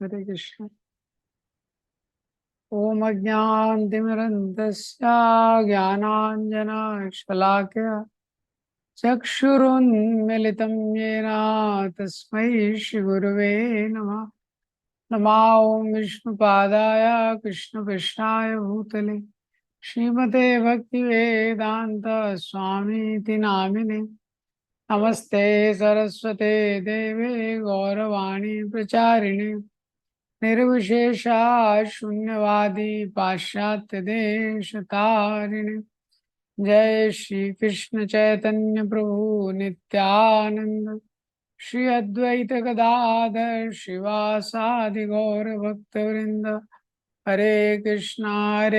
हरे कृष्ण। ओम अज्ञानतिमिरन्धस्य ज्ञानाञ्जनशलाकया चक्षुरुन्मिलितं येन तस्मै श्रीगुरवे नमः। नमो विष्णुपादाय कृष्णकृष्णाय भूतले श्रीमते भक्तिवेदान्त स्वामीति नामिने। नमस्ते सरस्वते देवे गौरवाणी प्रचारिणे निर्विशेषा शून्यवादी पाश्चात्य देश तारिणे। जय श्री कृष्ण चैतन्य प्रभु नित्यानंद श्री अद्वैत गदाधर शिवासादि गौर भक्त वृंद। हरे कृष्णा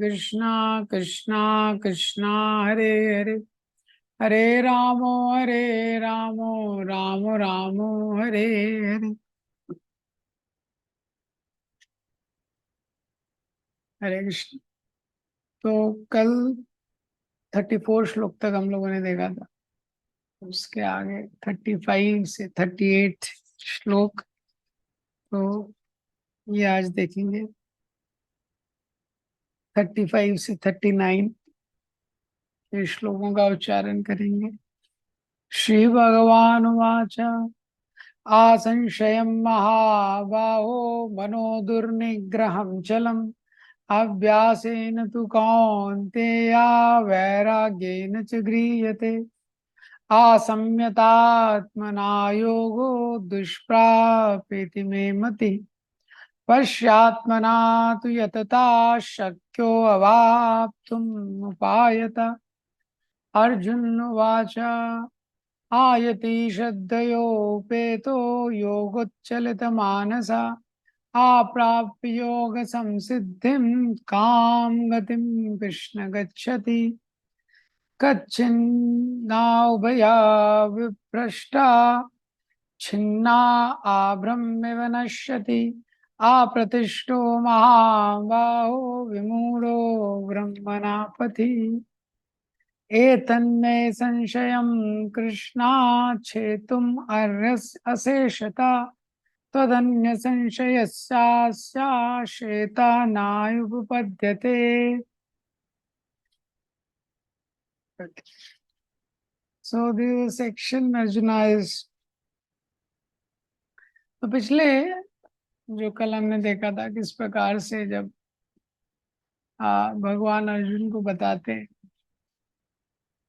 कृष्णा कृष्णा हरे हरे, हरे रामो राम रामो हरे हरे। हरे कृष्ण। तो कल 34 श्लोक तक हम लोगों ने देखा था। उसके आगे 35 से 38 श्लोक तो ये आज देखेंगे। 35 से 39 ये श्लोकों का उच्चारण करेंगे। श्री भगवान वाच आसंशयं महाबाहो मनो दुर्निग्रहं चलम् अभ्यासेन तु कौन्तेया वैराग्येन च गृह्यते। आसंयतात्मना योगो दुष्प्रापेति मे मति पश्यात्मना तु यतता शक्यो अवाप्तुम् उपायता। अर्जुन उवाच आयति श्रद्धयोपेतो योगोच्चलितमानसा आप्राप्य योग संसिद्धिं कां गतिं कृष्ण गच्छति। कच्चिन्नाउभया विभ्रष्टा छिन्ना आभ्रमिव नश्यति आप्रतिष्ठो महाबाहो विमूढो ब्रह्मणा पथि। एतन्मे संशयं Krishna छेतुम् अशेषता त्वदन्य संशयस्यास्य शेतानायुपपद्यते। So this section Arjuna is, तो पिछले जो कल हमने देखा था किस प्रकार से जब भगवान अर्जुन को बताते हैं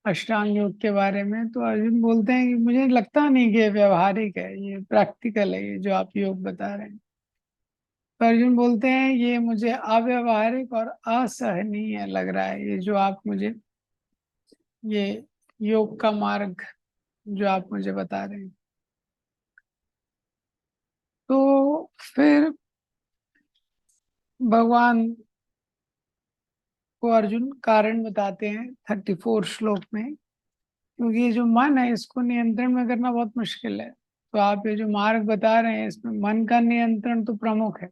अष्टांग योग के बारे में, तो अर्जुन बोलते हैं कि मुझे लगता नहीं कि ये व्यवहारिक है, ये प्रैक्टिकल है, ये जो आप योग बता रहे हैं। तो अर्जुन बोलते हैं ये मुझे अव्यवहारिक और असहनीय लग रहा है, ये जो आप मुझे ये योग का मार्ग जो आप मुझे बता रहे हैं। तो फिर भगवान को अर्जुन कारण बताते हैं 34 श्लोक में, क्योंकि ये जो मन है इसको नियंत्रण में करना बहुत मुश्किल है। तो आप ये जो मार्ग बता रहे हैं इसमें मन का नियंत्रण तो प्रमुख है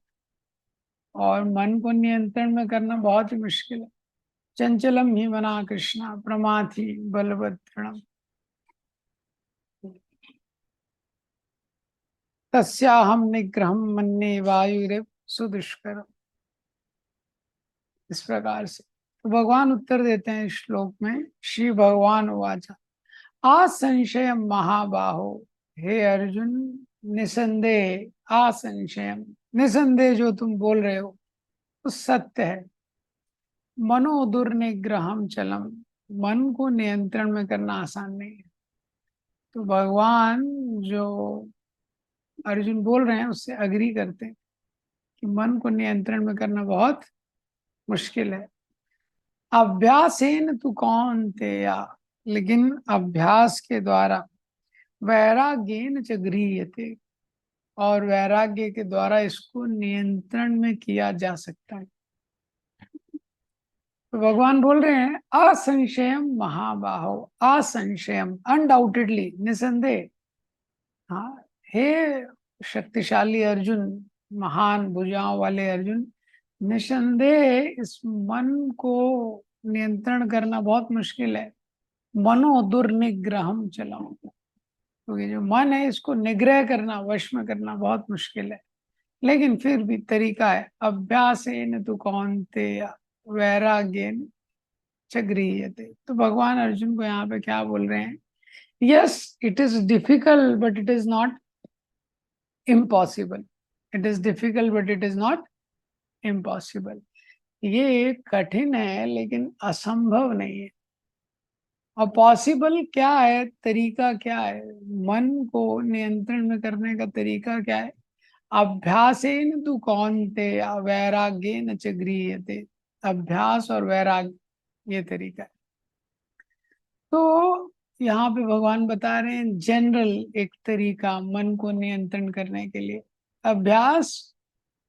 और मन को नियंत्रण में करना बहुत ही मुश्किल है। चंचलम ही मना कृष्णा प्रमाथि बलवत्रणम तस्याहम निग्रहम मन्ये वायुरेव सुदुष्करम। इस प्रकार से तो भगवान उत्तर देते हैं इस श्लोक में। श्री भगवान वाचा असंशय महाबाहो, हे अर्जुन निसंदेह, असंशय निसंदेह जो तुम बोल रहे हो तो सत्य है। मनो दुर्निग्रहम चलम, मन को नियंत्रण में करना आसान नहीं है। तो भगवान जो अर्जुन बोल रहे हैं उससे अग्री करते हैं कि मन को नियंत्रण में करना बहुत मुश्किल है। अभ्यासेन तु कौन्तेया, लेकिन अभ्यास के द्वारा वैराग्येन च गृह्यते, और वैराग्य के द्वारा इसको नियंत्रण में किया जा सकता है। तो भगवान बोल रहे हैं असंशयम महाबाहो, असंशयम अनडाउटेडली, निसंदेह। हाँ, हे शक्तिशाली अर्जुन, महान भुजाओं वाले अर्जुन, निसंदेह इस मन को नियंत्रण करना बहुत मुश्किल है। मनो दुर्निग्रहम चलाओ, क्योंकि जो मन है इसको निग्रह करना, वश में करना बहुत मुश्किल है। लेकिन फिर भी तरीका है, अभ्यासेन तु कौन्तेय वैराग्येन च गृह्यते। तो भगवान अर्जुन को यहाँ पे क्या बोल रहे हैं, yes it is difficult but it is not impossible, it is difficult but it is not impossible. ये कठिन है लेकिन असंभव नहीं है। और पॉसिबल क्या है, तरीका क्या है, मन को नियंत्रण में करने का तरीका क्या है, अभ्यासेन तु कौन्तेय वैराग्येन च गृह्यते। अभ्यास और वैराग्य ये तरीका है। तो यहाँ पे भगवान बता रहे हैं जनरल एक तरीका मन को नियंत्रण करने के लिए, अभ्यास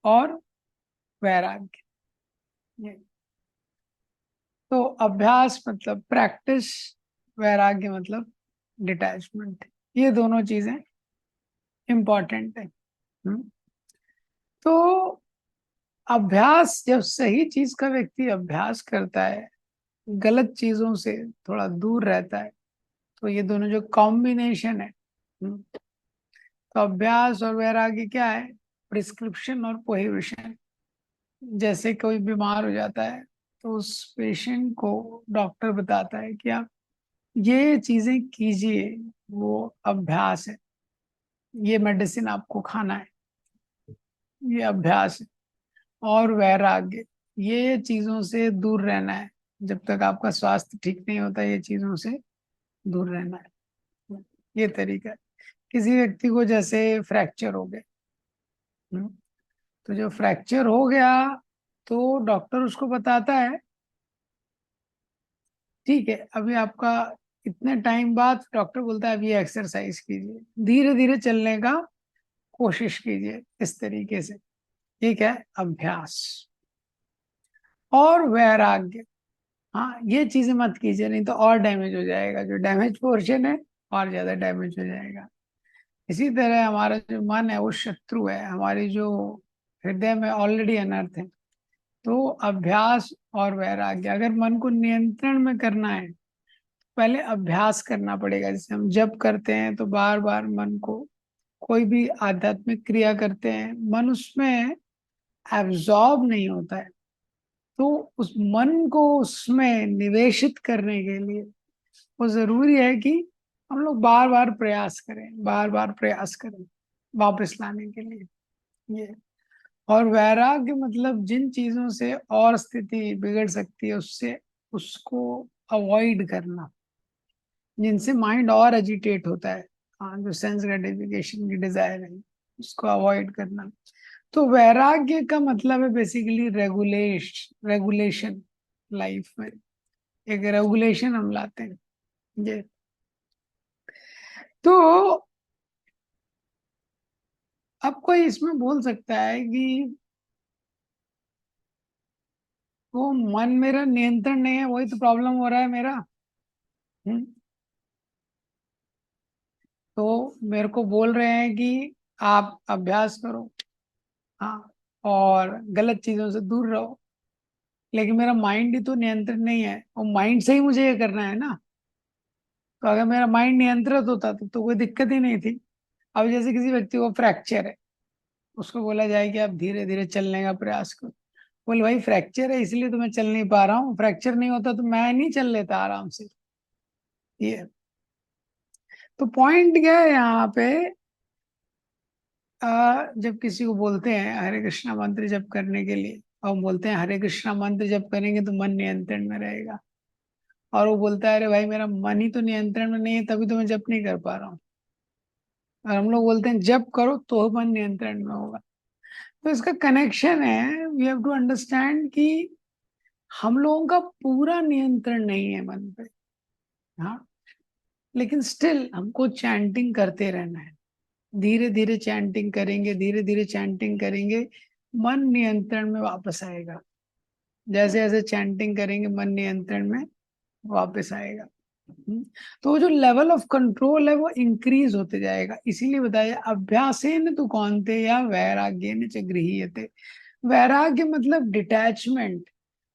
और वैराग्य। ये तो अभ्यास मतलब प्रैक्टिस, वैराग्य मतलब डिटैचमेंट। ये दोनों चीजें इंपॉर्टेंट है। हम्म। तो अभ्यास, जब सही चीज का व्यक्ति अभ्यास करता है, गलत चीजों से थोड़ा दूर रहता है, तो ये दोनों जो कॉम्बिनेशन है, तो अभ्यास और वैराग्य क्या है, प्रिस्क्रिप्शन और प्रोहिबिशन। जैसे कोई बीमार हो जाता है तो उस पेशेंट को डॉक्टर बताता है कि आप ये चीजें कीजिए, वो अभ्यास है, ये मेडिसिन आपको खाना है, ये अभ्यास है। और वैराग्य, ये चीजों से दूर रहना है, जब तक आपका स्वास्थ्य ठीक नहीं होता ये चीजों से दूर रहना है। ये तरीका है। किसी व्यक्ति को जैसे फ्रैक्चर हो गया, हम्म, तो जो फ्रैक्चर हो गया तो डॉक्टर उसको बताता है ठीक है अभी आपका इतने टाइम बाद, डॉक्टर बोलता है अभी एक्सरसाइज कीजिए, धीरे धीरे चलने का कोशिश कीजिए, इस तरीके से। ठीक है, अभ्यास और वैराग्य। हाँ, ये चीजें मत कीजिए नहीं तो और डैमेज हो जाएगा, जो डैमेज पोर्शन है और ज्यादा डैमेज हो जाएगा। इसी तरह हमारा जो मन है वो शत्रु है, हमारी जो हृदय में ऑलरेडी अनर्थ है। तो अभ्यास और वैराग्य, अगर मन को नियंत्रण में करना है पहले अभ्यास करना पड़ेगा। जैसे हम जप करते हैं तो बार बार मन को, कोई भी आध्यात्मिक क्रिया करते हैं मन उसमें एब्जॉर्ब नहीं होता है, तो उस मन को उसमें निवेशित करने के लिए वो जरूरी है कि हम लोग बार बार प्रयास करें, बार बार प्रयास करें वापस लाने के लिए। ये और वैराग्य मतलब जिन चीजों से और स्थिति बिगड़ सकती है उससे, उसको अवॉइड करना, जिनसे माइंड और एजिटेट होता है, हाँ, जो सेंस ग्रेटिफिकेशन की डिजायर है उसको अवॉइड करना। तो वैराग्य का मतलब है बेसिकली रेगुलेशन लाइफ में, एक रेगुलेशन हम लाते हैं। ये तो अब कोई इसमें बोल सकता है कि वो मन मेरा नियंत्रण नहीं है, वही तो प्रॉब्लम हो रहा है मेरा। हम्म, तो मेरे को बोल रहे हैं कि आप अभ्यास करो, हाँ, और गलत चीजों से दूर रहो, लेकिन मेरा माइंड ही तो नियंत्रण नहीं है, और माइंड से ही मुझे ये करना है ना। तो अगर मेरा माइंड नियंत्रित होता तो कोई दिक्कत ही नहीं थी। अब जैसे किसी व्यक्ति को फ्रैक्चर है, उसको बोला जाए कि आप धीरे धीरे चलने का प्रयास करो, बोले भाई फ्रैक्चर है इसलिए तो मैं चल नहीं पा रहा हूँ, फ्रैक्चर नहीं होता तो मैं नहीं चल लेता आराम से। ये तो पॉइंट क्या है यहाँ पे, जब किसी को बोलते हैं हरे कृष्णा मंत्र जप करने के लिए, और हम बोलते हैं हरे कृष्णा मंत्र जप करेंगे तो मन नियंत्रण में रहेगा, और वो बोलता है अरे भाई मेरा मन ही तो नियंत्रण में नहीं है तभी तो मैं जप नहीं कर पा रहा हूँ। और हम लोग बोलते हैं जप करो तो मन नियंत्रण में होगा। तो इसका कनेक्शन है, वी हैव टू अंडरस्टैंड कि हम लोगों का पूरा नियंत्रण नहीं है मन पे, हाँ, लेकिन स्टिल हमको चैंटिंग करते रहना है, धीरे धीरे चैंटिंग करेंगे, धीरे धीरे चैंटिंग करेंगे, मन नियंत्रण में वापस आएगा। जैसे जैसे चैंटिंग करेंगे मन नियंत्रण में वापस आएगा। हम्म। तो वो जो लेवल ऑफ कंट्रोल है वो इंक्रीज होते जाएगा, इसीलिए बताया अभ्यासेन तु कौन्तेय या वैराग्येन च गृह्यते। वैराग्य मतलब डिटैचमेंट,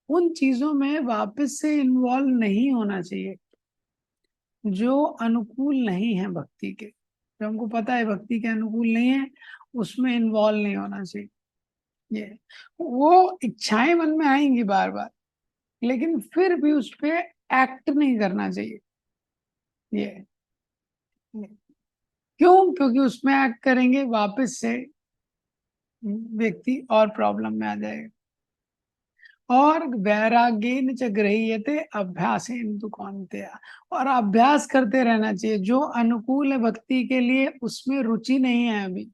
उन चीजों में वापस से इन्वॉल्व नहीं होना चाहिए जो अनुकूल नहीं है भक्ति के, जो हमको पता है भक्ति के अनुकूल नहीं है, उसमें इन्वॉल्व नहीं होना चाहिए। ये वो इच्छाएं मन में आएंगी बार बार, लेकिन फिर भी उस पे एक्ट नहीं करना चाहिए। ये क्यों? क्योंकि उसमें एक्ट करेंगे वापस से व्यक्ति और प्रॉब्लम में आ जाएगा। और वैराग्येन च गृह्यते अभ्यासेन तु कौन्तेय, और अभ्यास करते रहना चाहिए। जो अनुकूल है भक्ति के लिए उसमें रुचि नहीं है अभी,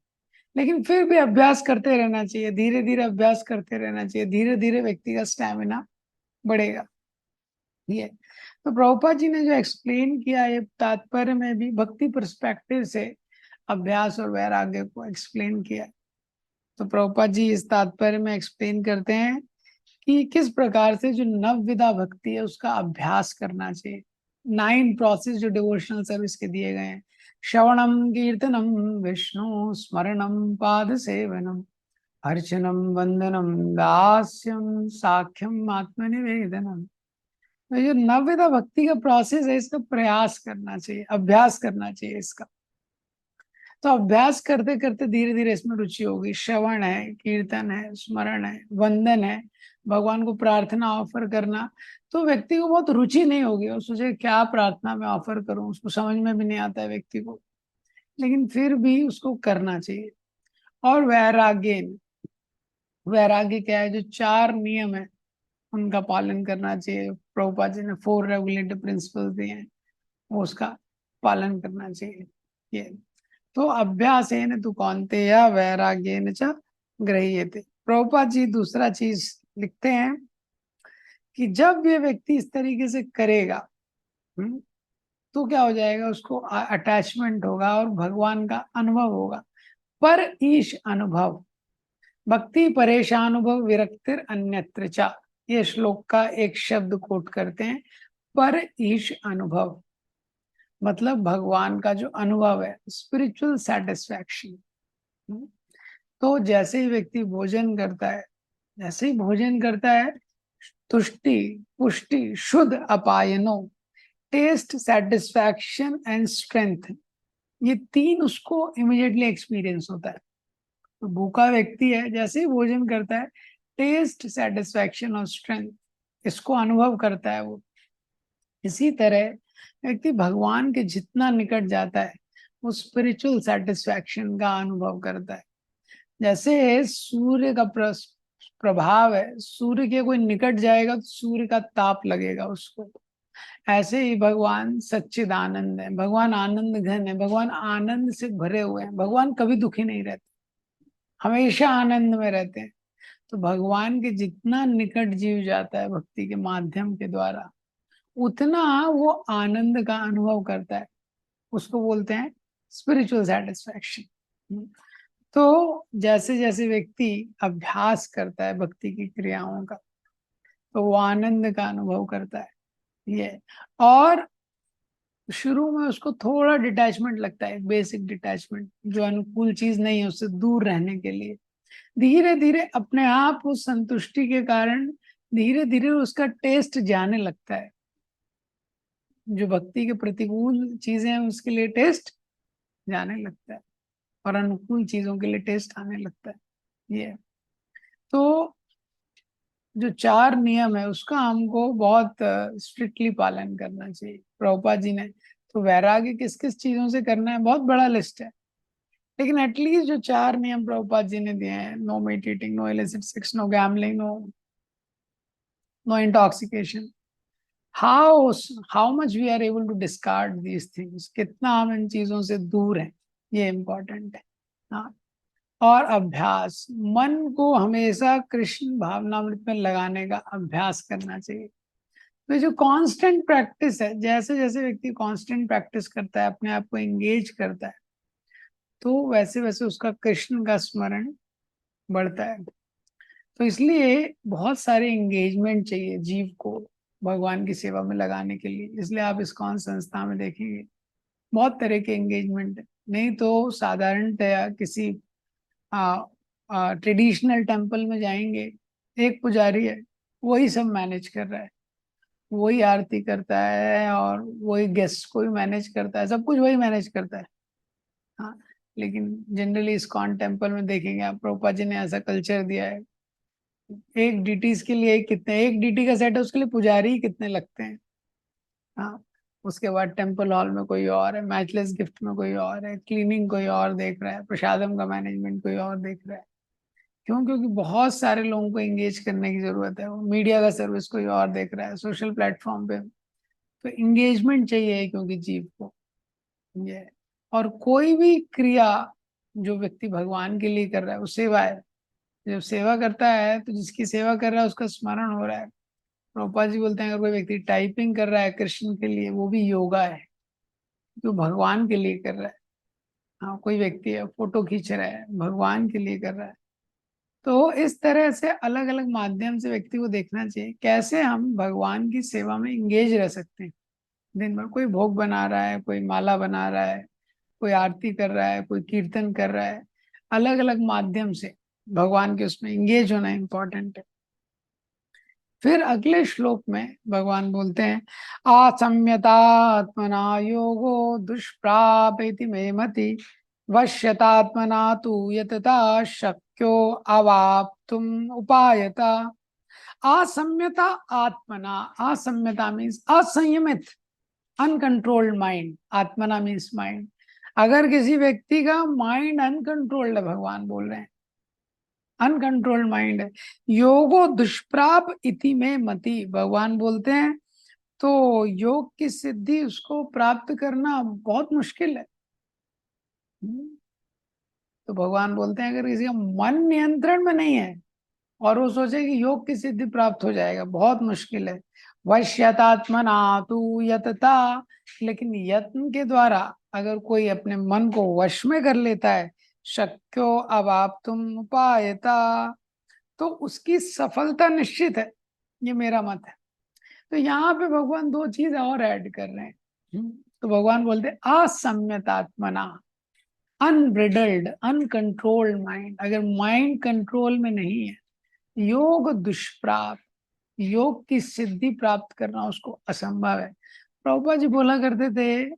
लेकिन फिर भी अभ्यास करते रहना चाहिए, धीरे धीरे अभ्यास करते रहना चाहिए, धीरे धीरे व्यक्ति का स्टैमिना बढ़ेगा। ये तो प्रभुपाद जी ने जो एक्सप्लेन किया है तात्पर्य में भी भक्ति पर्सपेक्टिव से अभ्यास और वैराग्य को एक्सप्लेन किया है। तो प्रभुपाद जी इस तात्पर्य में एक्सप्लेन करते हैं कि किस प्रकार से जो नवविधा भक्ति है उसका अभ्यास करना चाहिए। 9 प्रोसेस जो डिवोशनल सर्विस के दिए गए हैं, श्रवणम कीर्तनम विष्णु स्मरणम पाद सेवनम अर्चनम वंदनम दास्यम साख्यम आत्मनिवेदनम। तो ये नवविधा भक्ति का प्रोसेस है, इसका प्रयास करना चाहिए, अभ्यास करना चाहिए इसका। तो अभ्यास करते करते धीरे धीरे इसमें रुचि होगी। श्रवण है, कीर्तन है, स्मरण है, वंदन है, भगवान को प्रार्थना ऑफर करना, तो व्यक्ति को बहुत रुचि नहीं होगी और सोचे क्या प्रार्थना में ऑफर करूं, उसको समझ में भी नहीं आता है व्यक्ति को, लेकिन फिर भी उसको करना चाहिए। और वैराग्य, वैराग्य क्या है? जो 4 नियम है उनका पालन करना चाहिए। प्रभुपाद जी ने 4 रेगुलेटिव प्रिंसिपल्स दिए हैं, वो उसका पालन करना चाहिए। ये तो अभ्यासेन तु कौन्तेय वैराग्येन च गृह्यते। प्रभुपाद जी दूसरा चीज लिखते हैं कि जब ये व्यक्ति इस तरीके से करेगा, तो क्या हो जाएगा? उसको अटैचमेंट होगा और भगवान का अनुभव होगा। पर ईश अनुभव, भक्ति परेशानुभव विरक्तिर अन्यत्र चा, ये श्लोक का एक शब्द कोट करते हैं, पर ईश अनुभव, मतलब भगवान का जो अनुभव है, स्पिरिचुअल सेटिस्फैक्शन। तो जैसे ही व्यक्ति भोजन करता है, जैसे ही भोजन करता है, तुष्टि, पुष्टि, शुद्ध अपायनो, टेस्ट, सेटिस्फैक्शन एंड स्ट्रेंथ, ये 3 उसको इमिडिएटली एक्सपीरियंस होता है। तो भूखा व्यक्ति है, जैसे ही भोजन करता है, टेस्ट, सेटिस्फैक्शन और स्ट्रेंथ, इसको अनुभव करता है वो। इसी तरह व्यक्ति भगवान के जितना निकट जाता है, वो स्पिरिचुअल सेटिस्फैक्शन का अनुभव करता है। जैसे सूर्य का प्रभाव है, सूर्य के कोई निकट जाएगा तो सूर्य का ताप लगेगा उसको। ऐसे ही भगवान सच्चिदानंद है, भगवान आनंद घन है, भगवान आनंद से भरे हुए हैं, भगवान कभी दुखी नहीं रहते, हमेशा आनंद में रहते हैं। तो भगवान के जितना निकट जीव जाता है भक्ति के माध्यम के द्वारा, उतना वो आनंद का अनुभव करता है, उसको बोलते हैं स्पिरिचुअल सेटिस्फैक्शन। तो जैसे जैसे व्यक्ति अभ्यास करता है भक्ति की क्रियाओं का, तो वो आनंद का अनुभव करता है। ये और शुरू में उसको थोड़ा डिटैचमेंट लगता है, बेसिक डिटैचमेंट, जो अनुकूल चीज नहीं है उससे दूर रहने के लिए। धीरे धीरे अपने आप उस संतुष्टि के कारण धीरे धीरे उसका टेस्ट जाने लगता है। जो भक्ति के प्रतिकूल चीजें हैं उसके लिए टेस्ट जाने लगता है और अनुकूल चीजों के लिए टेस्ट आने लगता है। ये तो जो 4 नियम है उसका हमको बहुत स्ट्रिक्टली पालन करना चाहिए। प्रभुपाद जी ने तो वैराग्य किस किस चीजों से करना है, बहुत बड़ा लिस्ट है, लेकिन एटलीस्ट जो 4 नियम प्रभुपाद जी ने दिए हैं, no meditating, no illicit sex, no gambling, no intoxication, how much we are able to discard these things, कितना हम इन चीजों से दूर हैं, ये इम्पोर्टेंट है। हाँ, और अभ्यास, मन को हमेशा कृष्ण भावनामृत में लगाने का अभ्यास करना चाहिए। तो जो कांस्टेंट प्रैक्टिस है, जैसे जैसे व्यक्ति कांस्टेंट प्रैक्टिस करता है, अपने आप को एंगेज करता है, तो वैसे वैसे उसका कृष्ण का स्मरण बढ़ता है। तो इसलिए बहुत सारे एंगेजमेंट चाहिए जीव को भगवान की सेवा में लगाने के लिए। इसलिए आप इस्कॉन संस्था में देखेंगे बहुत तरह के एंगेजमेंट है। नहीं तो साधारणतया किसी ट्रेडिशनल टेम्पल में जाएंगे, एक पुजारी है, वही सब मैनेज कर रहा है, वही आरती करता है और वही गेस्ट को भी मैनेज करता है, सब कुछ वही मैनेज करता है। हाँ, लेकिन जनरली इस्कॉन टेम्पल में देखेंगे आप, प्रभुपाद जी ने ऐसा कल्चर दिया है, एक डीटीज के लिए कितने, एक डीटी का सेट है उसके लिए पुजारी ही कितने लगते हैं। हाँ, उसके बाद टेम्पल हॉल में कोई और है, मैचलेस गिफ्ट में कोई और है, क्लीनिंग कोई और देख रहा है, प्रसादम का मैनेजमेंट कोई और देख रहा है। क्यों? क्योंकि बहुत सारे लोगों को एंगेज करने की जरूरत है, मीडिया का सर्विस कोई और देख रहा है, सोशल प्लेटफॉर्म पे तो एंगेजमेंट चाहिए, क्योंकि जीव को ये। और कोई भी क्रिया जो व्यक्ति भगवान के लिए कर रहा है वो सेवा है। जब सेवा करता है तो जिसकी सेवा कर रहा है उसका स्मरण हो रहा है। प्रभुपाद जी बोलते हैं अगर कोई व्यक्ति टाइपिंग कर रहा है कृष्ण के लिए, वो भी योगा है, जो भगवान के लिए कर रहा है। हाँ, कोई व्यक्ति है फोटो खींच रहा है, भगवान के लिए कर रहा है। तो इस तरह से अलग अलग माध्यम से व्यक्ति को देखना चाहिए कैसे हम भगवान की सेवा में इंगेज रह सकते हैं। दिन भर कोई भोग बना रहा है, कोई माला बना रहा है, कोई आरती कर रहा है, कोई कीर्तन कर रहा है, अलग अलग माध्यम से भगवान के उसमें इंगेज होना इंपॉर्टेंट है। फिर अगले श्लोक में भगवान बोलते हैं आसम्यतात्मना योगो दुष्प्रापेति मे मति वश्यतात्मना तु यतता शक्यो अवाप्तुम उपायता। असम्यता आत्मना, असम्यता मीन्स असंयमित, अनकंट्रोल्ड माइंड, आत्मना मीन्स माइंड। अगर किसी व्यक्ति का माइंड अनकंट्रोल्ड है, भगवान बोल रहे हैं अनकंट्रोल्ड माइंड है, योगो दुष्प्राप इति में मति, भगवान बोलते हैं तो योग की सिद्धि उसको प्राप्त करना बहुत मुश्किल है। तो भगवान बोलते हैं अगर किसी का मन नियंत्रण में नहीं है और वो सोचे कि योग की सिद्धि प्राप्त हो जाएगा, बहुत मुश्किल है। वश्यतात्मना तु यतता, लेकिन यत्न के द्वारा अगर कोई अपने मन को वश में कर लेता है, शक्यो अवाप्तुम उपायता, तो उसकी सफलता निश्चित है। ये मेरा मत है। तो यहाँ पे भगवान दो चीज और ऐड कर रहे हैं। तो भगवान बोलते असम्यतात्मना, अनब्रिडल्ड, अनकंट्रोल्ड माइंड। अगर माइंड कंट्रोल में नहीं है, योग दुष्प्राप, योग की सिद्धि प्राप्त करना उसको असंभव है। प्रभुपाद जी बोला करते थे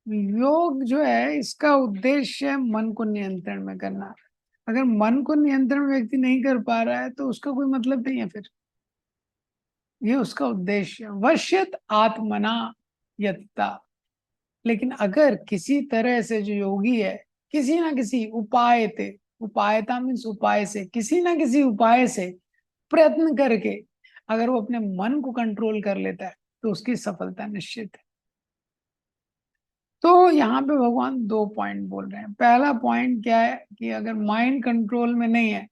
योग जो है इसका उद्देश्य मन को नियंत्रण में करना। अगर मन को नियंत्रण व्यक्ति नहीं कर पा रहा है तो उसका कोई मतलब नहीं है, फिर ये उसका उद्देश्य। वश्यत आत्मना यत्ता, लेकिन अगर किसी तरह से जो योगी है किसी ना किसी उपाय से, उपायता मीन्स उपाय से, किसी ना किसी उपाय से प्रयत्न करके अगर वो अपने मन को कंट्रोल कर लेता है तो उसकी सफलता निश्चित है। तो यहाँ पे भगवान दो पॉइंट बोल रहे हैं। पहला पॉइंट क्या है कि अगर माइंड कंट्रोल में नहीं है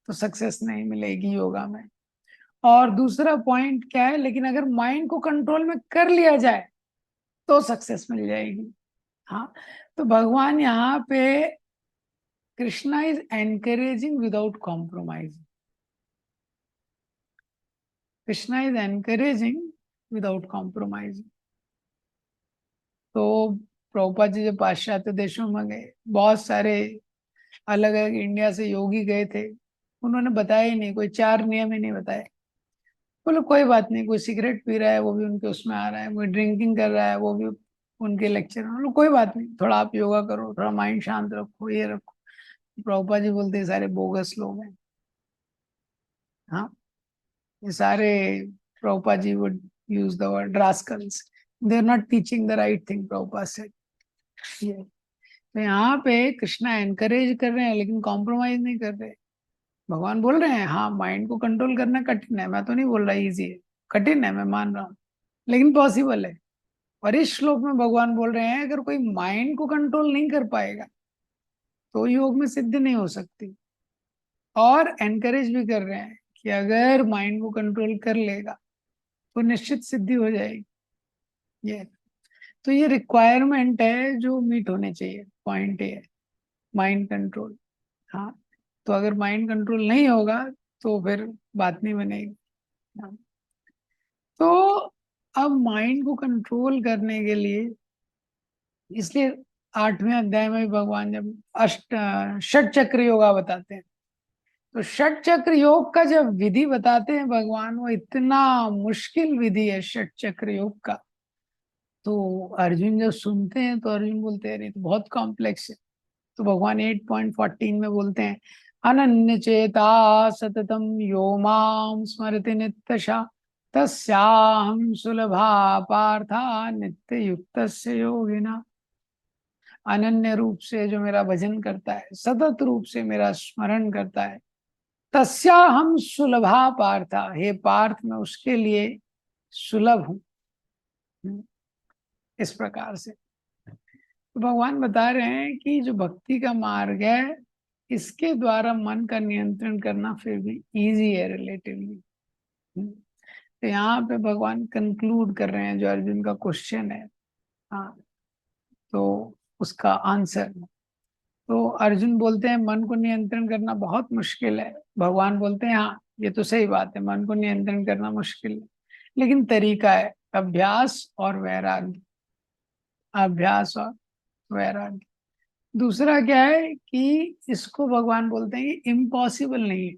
तो सक्सेस नहीं मिलेगी योगा में। और दूसरा पॉइंट क्या है, लेकिन अगर माइंड को कंट्रोल में कर लिया जाए तो सक्सेस मिल जाएगी। हाँ, तो भगवान यहाँ पे Krishna is encouraging without compromising, Krishna is encouraging without compromising. तो प्रभुपाद जी जब पाश्चात्य देशों में गए, बहुत सारे अलग अलग इंडिया से योगी गए थे, उन्होंने बताया ही नहीं, कोई चार नियम ही नहीं बताए। बोलो कोई बात नहीं, कोई सिगरेट पी रहा है वो भी उनके उसमें आ रहा है, कोई ड्रिंकिंग कर रहा है वो भी उनके लेक्चर में, बोलो कोई बात नहीं, थोड़ा आप योगा करो, थोड़ा माइंड शांत रखो, ये रखो। प्रभुपाद जी बोलते हैं सारे बोगस लोग हैं। हाँ, ये सारे, Prabhupada ji would use the word rascals, they are not teaching the right thing, Prabhupada से। ये तो यहाँ पे कृष्णा एनकरेज कर रहे हैं लेकिन कॉम्प्रोमाइज नहीं कर रहे। भगवान बोल रहे हैं हाँ माइंड को कंट्रोल करना कठिन है, मैं तो नहीं बोल रहा इजी है, कठिन है, मैं मान रहा हूँ, लेकिन पॉसिबल है। और इस श्लोक में भगवान बोल रहे हैं अगर कोई माइंड को कंट्रोल नहीं कर पाएगा तो योग में सिद्धि नहीं हो सकती। और एनकरेज भी कर रहे हैं कि अगर माइंड को कंट्रोल कर लेगा तो निश्चित सिद्धि हो जाएगी। ये तो ये रिक्वायरमेंट है जो मीट होने चाहिए। पॉइंट ये है माइंड कंट्रोल। हाँ, तो अगर माइंड कंट्रोल नहीं होगा तो फिर बात नहीं बनेगी। हाँ, तो अब माइंड को कंट्रोल करने के लिए, इसलिए 8वें अध्याय में भी भगवान जब षट चक्र योगा बताते हैं, तो षट चक्र योग का जब विधि बताते हैं भगवान, वो इतना मुश्किल विधि है षट चक्र योग का। तो अर्जुन जब सुनते हैं तो अर्जुन बोलते हैं अरे तो बहुत कॉम्प्लेक्स है। तो भगवान 8.14 में बोलते हैं, अनन्य चेता सततम यो माम स्मरति नित्यशा तस्याहं सुलभा पार्था नित्य युक्तस्य योगिना। अनन्य रूप से जो मेरा भजन करता है, सतत रूप से मेरा स्मरण करता है, तस्याहं सुलभा पार्था, हे पार्थ मैं उसके लिए सुलभ हूं। इस प्रकार से तो भगवान बता रहे हैं कि जो भक्ति का मार्ग है, इसके द्वारा मन का नियंत्रण करना फिर भी इजी है रिलेटिवली। तो यहाँ पे भगवान कंक्लूड कर रहे हैं जो अर्जुन का क्वेश्चन है, हाँ, तो उसका आंसर। तो अर्जुन बोलते हैं मन को नियंत्रण करना बहुत मुश्किल है। भगवान बोलते हैं हाँ ये तो सही बात है, मन को नियंत्रण करना मुश्किल है, लेकिन तरीका है अभ्यास और वैराग्य। अभ्यास और वैराग्य। दूसरा क्या है कि इसको भगवान बोलते हैं कि इम्पॉसिबल नहीं है,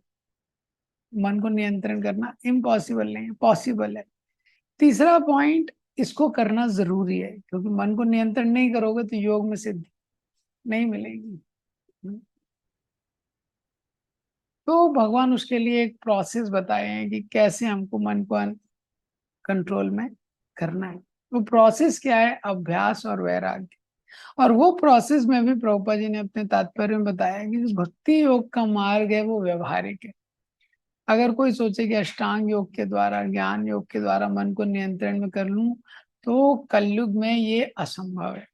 मन को नियंत्रण करना इम्पॉसिबल नहीं है, पॉसिबल है। तीसरा पॉइंट, इसको करना जरूरी है, क्योंकि मन को नियंत्रण नहीं करोगे तो योग में सिद्धि नहीं मिलेगी। तो भगवान उसके लिए एक प्रोसेस बताए हैं कि कैसे हमको मन को कंट्रोल में करना है। वो प्रोसेस क्या है? अभ्यास और वैराग्य। और वो प्रोसेस में भी प्रभुपाद जी ने अपने तात्पर्य में बताया कि जो भक्ति योग का मार्ग है वो व्यवहारिक है। अगर कोई सोचे कि अष्टांग योग के द्वारा, ज्ञान योग के द्वारा मन को नियंत्रण में कर लूं, तो कलयुग में ये असंभव है,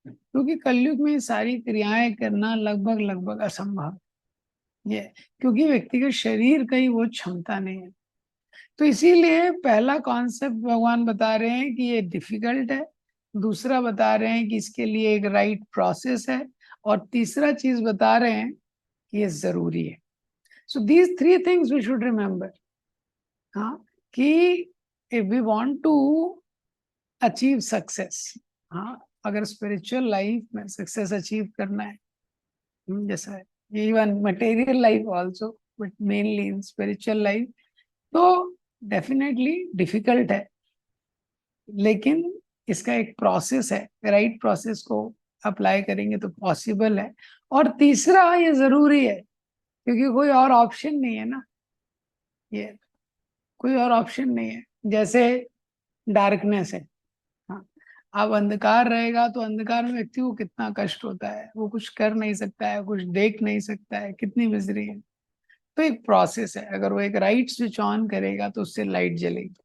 क्योंकि कलयुग में सारी क्रियाएं करना लगभग लगभग असंभव ये, क्योंकि व्यक्ति के शरीर का ही वो क्षमता नहीं है। तो इसीलिए पहला कॉन्सेप्ट भगवान बता रहे हैं कि ये डिफिकल्ट है, दूसरा बता रहे हैं कि इसके लिए एक राइट प्रोसेस है, और तीसरा चीज बता रहे हैं कि ये जरूरी है। So these three things we should remember, हाँ, कि if we want to achieve success, हाँ, अगर स्पिरिचुअल लाइफ में सक्सेस अचीव करना है, जैसा है even material life also, but mainly in spiritual life, तो डेफिनेटली डिफिकल्ट है, लेकिन इसका एक प्रोसेस है, राइट प्रोसेस को अप्लाई करेंगे तो पॉसिबल है। और तीसरा ये जरूरी है, क्योंकि कोई और ऑप्शन नहीं है ना, ये कोई और ऑप्शन नहीं है। जैसे डार्कनेस है, हाँ, अब अंधकार रहेगा तो अंधकार में व्यक्ति को कितना कष्ट होता है, वो कुछ कर नहीं सकता है, कुछ देख नहीं सकता है, कितनी मिजरी है। तो एक प्रोसेस है, अगर वो एक राइट स्विच ऑन करेगा तो उससे लाइट जलेगी।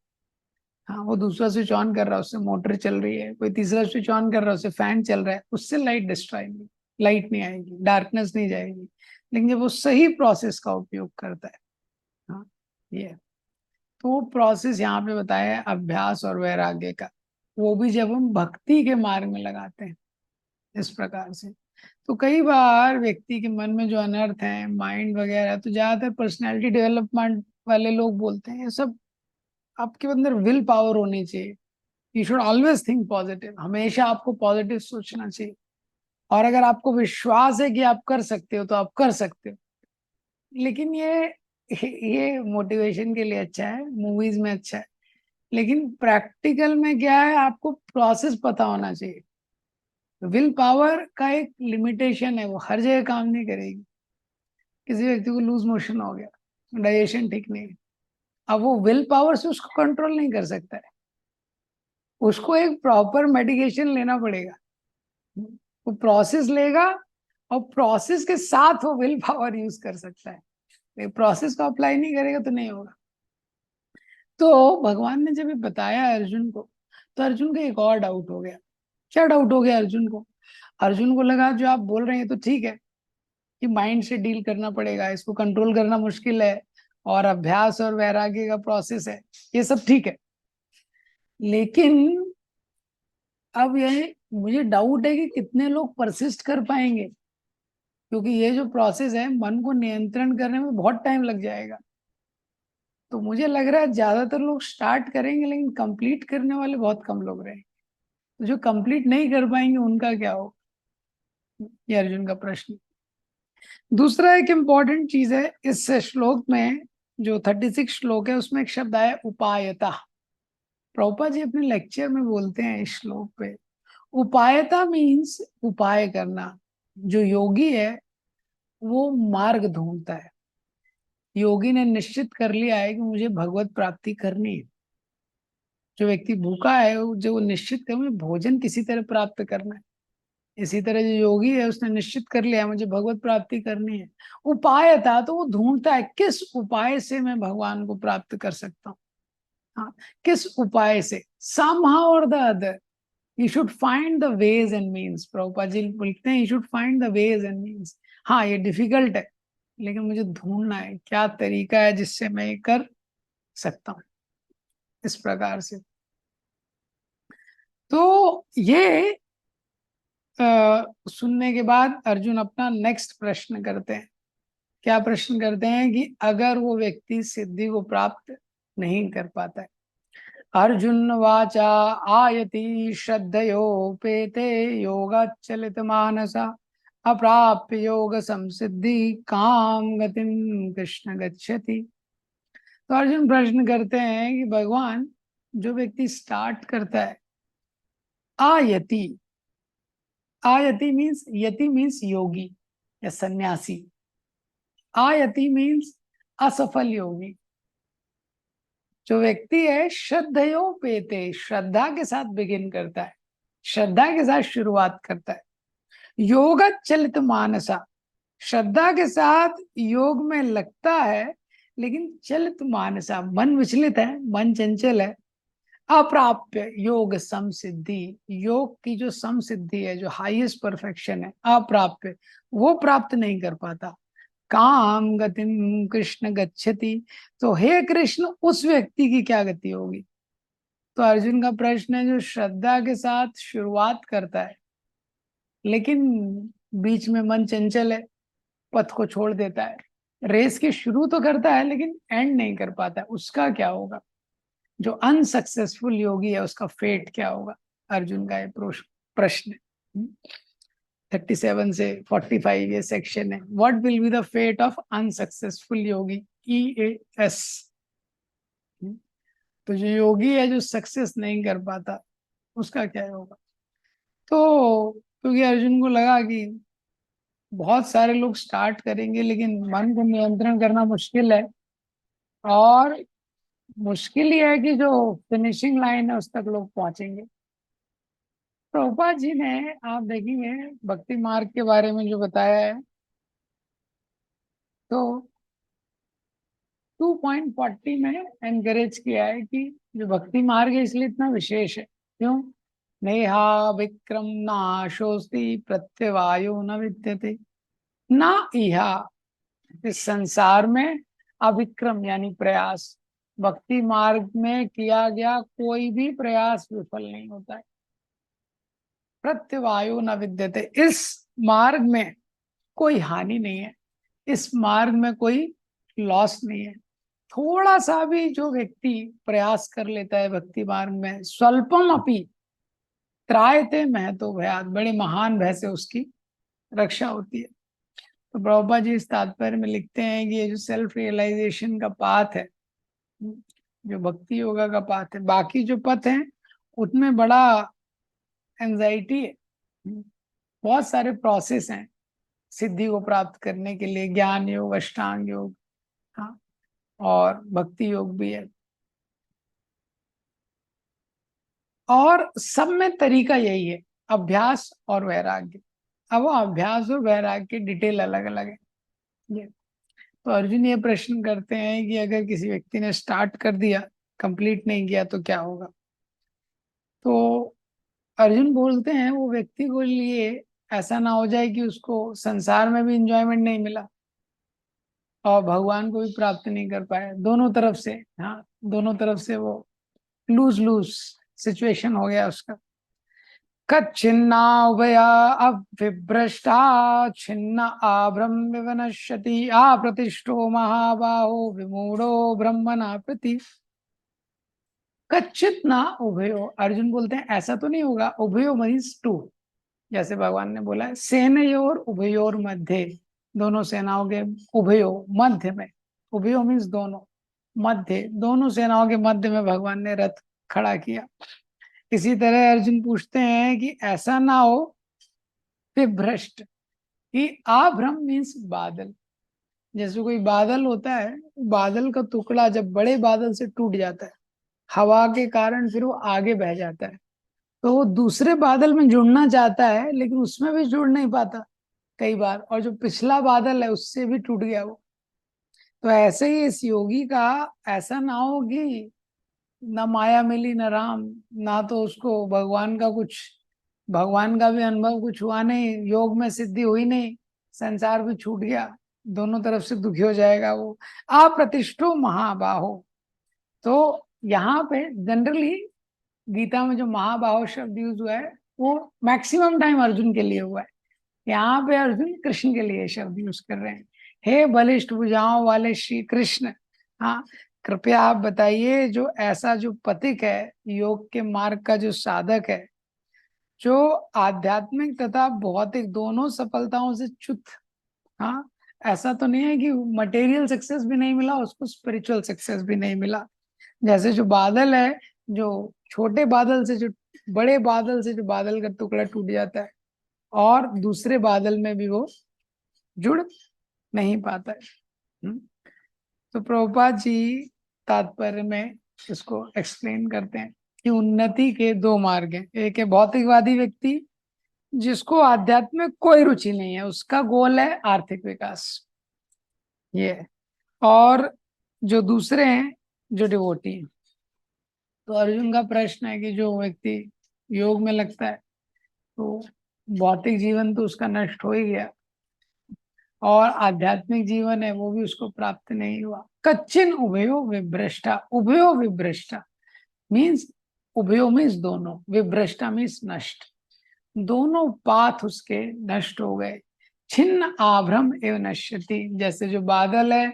हाँ, वो दूसरा स्विच ऑन कर रहा है, उससे मोटर चल रही है, कोई तीसरा स्विच ऑन कर रहा है, उससे फैन चल रहा है, उससे लाइट डिस्ट्रॉय नहीं, लाइट नहीं आएगी, डार्कनेस नहीं जाएगी। लेकिन जब वो सही प्रोसेस का उपयोग करता है, हाँ, ये तो प्रोसेस यहाँ पे बताया है अभ्यास और वैराग्य का, वो भी जब हम भक्ति के मार्ग में लगाते हैं इस प्रकार से। तो कई बार व्यक्ति के मन में जो अनर्थ है, माइंड वगैरह, तो ज्यादातर पर्सनैलिटी डेवलपमेंट वाले लोग बोलते हैं ये सब आपके अंदर विल पावर होनी चाहिए। You should always think positive, हमेशा आपको पॉजिटिव सोचना चाहिए, और अगर आपको विश्वास है कि आप कर सकते हो तो आप कर सकते हो। लेकिन ये मोटिवेशन के लिए अच्छा है, मूवीज में अच्छा है, लेकिन प्रैक्टिकल में क्या है, आपको प्रोसेस पता होना चाहिए। विल पावर का एक लिमिटेशन है, वो हर जगह काम नहीं करेगी। किसी व्यक्ति को लूज मोशन हो गया, डाइजेशन ठीक नहीं है, अब वो विल पावर से उसको कंट्रोल नहीं कर सकता है, उसको एक प्रॉपर मेडिकेशन लेना पड़ेगा। वो प्रोसेस लेगा, और प्रोसेस के साथ वो विल पावर यूज कर सकता है, प्रोसेस को अप्लाई नहीं करेगा तो नहीं होगा। तो भगवान ने जब ये बताया अर्जुन को, तो अर्जुन का एक और डाउट हो गया। क्या डाउट हो गया अर्जुन को? अर्जुन को लगा जो आप बोल रहे हैं तो ठीक है कि माइंड से डील करना पड़ेगा, इसको कंट्रोल करना मुश्किल है, और अभ्यास और वैराग्य का प्रोसेस है, ये सब ठीक है, लेकिन अब यह मुझे डाउट है कि कितने लोग परसिस्ट कर पाएंगे, क्योंकि ये जो प्रोसेस है मन को नियंत्रण करने में बहुत टाइम लग जाएगा। तो मुझे लग रहा है ज्यादातर लोग स्टार्ट करेंगे, लेकिन कंप्लीट करने वाले बहुत कम लोग रहेंगे। तो जो कंप्लीट नहीं कर पाएंगे उनका क्या हो, ये अर्जुन का प्रश्न। दूसरा एक इम्पॉर्टेंट चीज है इस श्लोक में, जो 36 श्लोक है उसमें एक शब्द आया उपायता। प्रभुपाद जी अपने लेक्चर में बोलते हैं इस श्लोक पे, उपायता मीन्स उपाय करना, जो योगी है वो मार्ग ढूंढता है। योगी ने निश्चित कर लिया है कि मुझे भगवत प्राप्ति करनी है। जो व्यक्ति भूखा है जो वो निश्चित कर मुझे भोजन किसी तरह प्राप्त करना है। इसी तरह जो योगी है उसने निश्चित कर लिया है मुझे भगवत प्राप्ति करनी है। उपाय था तो वो ढूंढता है किस उपाय से मैं भगवान को प्राप्त कर सकता हूँ। हाँ, किस उपाय से, somehow or the other you should find the ways and means। Prabhupada ji बोलते हैं you should find the ways and means। हाँ, ये डिफिकल्ट है लेकिन मुझे ढूंढना है क्या तरीका है जिससे मैं ये कर सकता हूँ। इस प्रकार से तो ये सुनने के बाद अर्जुन अपना नेक्स्ट प्रश्न करते हैं। क्या प्रश्न करते हैं कि अगर वो व्यक्ति सिद्धि को प्राप्त नहीं कर पाता है। अर्जुन वाचा आयति श्रद्धयोपेते योगाचलित मानसा अप्राप्य योग संसिद्धि काम गतिम कृष्ण गच्छति। तो अर्जुन प्रश्न करते हैं कि भगवान, जो व्यक्ति स्टार्ट करता है आयति, आयति मीन्स, यति मीन्स योगी या सन्यासी, आयति मीन्स असफल योगी। जो व्यक्ति है श्रद्धयो पेते, श्रद्धा के साथ बिगिन करता है, श्रद्धा के साथ शुरुआत करता है। योग चलित मानसा, श्रद्धा के साथ योग में लगता है लेकिन चलित मानसा, मन विचलित है, मन चंचल है। अप्राप्य योग समसिद्धि, योग की जो समसिद्धि है, जो हाईएस्ट परफेक्शन है, अप्राप्य, वो प्राप्त नहीं कर पाता। काम गतिम कृष्ण गच्छति, तो हे कृष्ण उस व्यक्ति की क्या गति होगी। तो अर्जुन का प्रश्न है जो श्रद्धा के साथ शुरुआत करता है लेकिन बीच में मन चंचल है, पथ को छोड़ देता है, रेस की शुरू तो करता है लेकिन एंड नहीं कर पाता है, उसका क्या होगा। जो अनसक्सेसफुल योगी है उसका फेट क्या होगा, अर्जुन का ये प्रश्न है। 37 से 45 ये सेक्शन है। What will be the fate of unsuccessful yogi, EAS। तो जो योगी है जो सक्सेस नहीं कर पाता उसका क्या होगा। तो क्योंकि अर्जुन को लगा कि बहुत सारे लोग स्टार्ट करेंगे लेकिन मन को नियंत्रण करना मुश्किल है, और मुश्किल ही है कि जो फिनिशिंग लाइन है उस तक लोग पहुंचेंगे। प्रभुपाद जी ने, आप देखेंगे भक्ति मार्ग के बारे में जो बताया है, तो 2.40 में एनकरेज किया है कि जो भक्ति मार्ग है इसलिए इतना विशेष है। क्यों, नेहा विक्रम नाशोस्ति प्रत्यवायो न विद्यते, ना इहा, इस संसार में अविक्रम यानी प्रयास, भक्ति मार्ग में किया गया कोई भी प्रयास विफल नहीं होता है। प्रत्यवायो न विद्यते, इस मार्ग में कोई हानि नहीं है, इस मार्ग में कोई लॉस नहीं है। थोड़ा सा भी जो व्यक्ति प्रयास कर लेता है भक्ति मार्ग में, स्वल्पम अपि त्रायते महतो भयात, बड़े महान भय से उसकी रक्षा होती है। तो प्रभुपाद जी इस तात्पर्य में लिखते हैं कि ये जो सेल्फ रियलाइजेशन का पाथ है, जो भक्ति योगा का पाथ है, बाकी जो पथ है उनमें बड़ा एंजाइटी है, बहुत सारे प्रोसेस हैं सिद्धि को प्राप्त करने के लिए, ज्ञान योग, अष्टांग योग, हाँ, और भक्ति योग भी है। और सब में तरीका यही है, अभ्यास और वैराग्य। अब वो अभ्यास और वैराग्य की डिटेल अलग अलग है। ये तो अर्जुन ये प्रश्न करते हैं कि अगर किसी व्यक्ति ने स्टार्ट कर दिया, कंप्लीट नहीं किया तो क्या होगा। तो अर्जुन बोलते हैं वो व्यक्ति को लिए ऐसा ना हो जाए कि उसको संसार में भी इंजॉयमेंट नहीं मिला और भगवान को भी प्राप्त नहीं कर पाए, दोनों तरफ से, हाँ, दोनों तरफ से वो लूज लूज सिचुएशन हो गया उसका। कच्छिन्ना उभया अविभ्रष्टा छिन्न आब्रह्म विनश्यति आप्रतिष्ठो महाबाहो विमूढ़ो ब्रह्मणा प्रति। कच्चित ना उभयो, अर्जुन बोलते हैं ऐसा तो नहीं होगा, उभयो मीन्स टू, जैसे भगवान ने बोला है सेनयोर उभयोर मध्य, दोनों सेनाओं के, उभयो मध्य में, उभयो मीन्स दोनों, मध्य दोनों सेनाओं के मध्य में भगवान ने रथ खड़ा किया। इसी तरह अर्जुन पूछते हैं कि ऐसा ना हो कि भ्रष्ट, कि आभ्रम मीन्स बादल। जैसे कोई बादल होता है, बादल का टुकड़ा जब बड़े बादल से टूट जाता है हवा के कारण, फिर वो आगे बह जाता है, तो वो दूसरे बादल में जुड़ना चाहता है लेकिन उसमें भी जुड़ नहीं पाता कई बार, और जो पिछला बादल है उससे भी टूट गया वो। तो ऐसे ही इस योगी का ऐसा ना हो कि ना माया मिली ना राम, ना तो उसको भगवान का कुछ, भगवान का भी अनुभव कुछ हुआ नहीं, योग में सिद्धि हुई नहीं, संसार भी छूट गया, दोनों तरफ से दुखी हो जाएगा वो। अप्रतिष्ठो महाबाहो। तो यहाँ पे जनरली गीता में जो महाबाहो शब्द यूज हुआ है वो मैक्सिमम टाइम अर्जुन के लिए हुआ है। यहाँ पे अर्जुन कृष्ण के लिए शब्द यूज कर रहे हैं। हे बलिष्ठ भुजाओं वाले श्री कृष्ण, हाँ, कृपया आप बताइए जो ऐसा जो पथिक है, योग के मार्ग का जो साधक है, जो आध्यात्मिक तथा भौतिक दोनों सफलताओं से च्युत, हाँ, ऐसा तो नहीं है कि मटेरियल सक्सेस भी नहीं मिला उसको, स्पिरिचुअल सक्सेस भी नहीं मिला। जैसे जो बादल है, जो छोटे बादल से जो बड़े बादल से जो बादल का टुकड़ा टूट जाता है और दूसरे बादल में भी वो जुड़ नहीं पाता है। तो प्रभुपाद जी तात्पर्य में इसको एक्सप्लेन करते हैं कि उन्नति के दो मार्ग हैं। एक है भौतिकवादी व्यक्ति जिसको आध्यात्म में कोई रुचि नहीं है, उसका गोल है आर्थिक विकास, ये है। और जो दूसरे हैं जो डिवोटी हैं। तो अर्जुन का प्रश्न है कि जो व्यक्ति योग में लगता है तो भौतिक जीवन तो उसका नष्ट हो ही गया और आध्यात्मिक जीवन है वो भी उसको प्राप्त नहीं हुआ। कच्चिन उभयो विभ्रष्टा, उभयो विभ्रष्टा मीन्स, उभयो मीन्स दोनों, विभ्रष्टा मीन्स नष्ट, दोनों पाथ उसके नष्ट हो गए। छिन्न आभ्रम एवं नश्यति, जैसे जो बादल है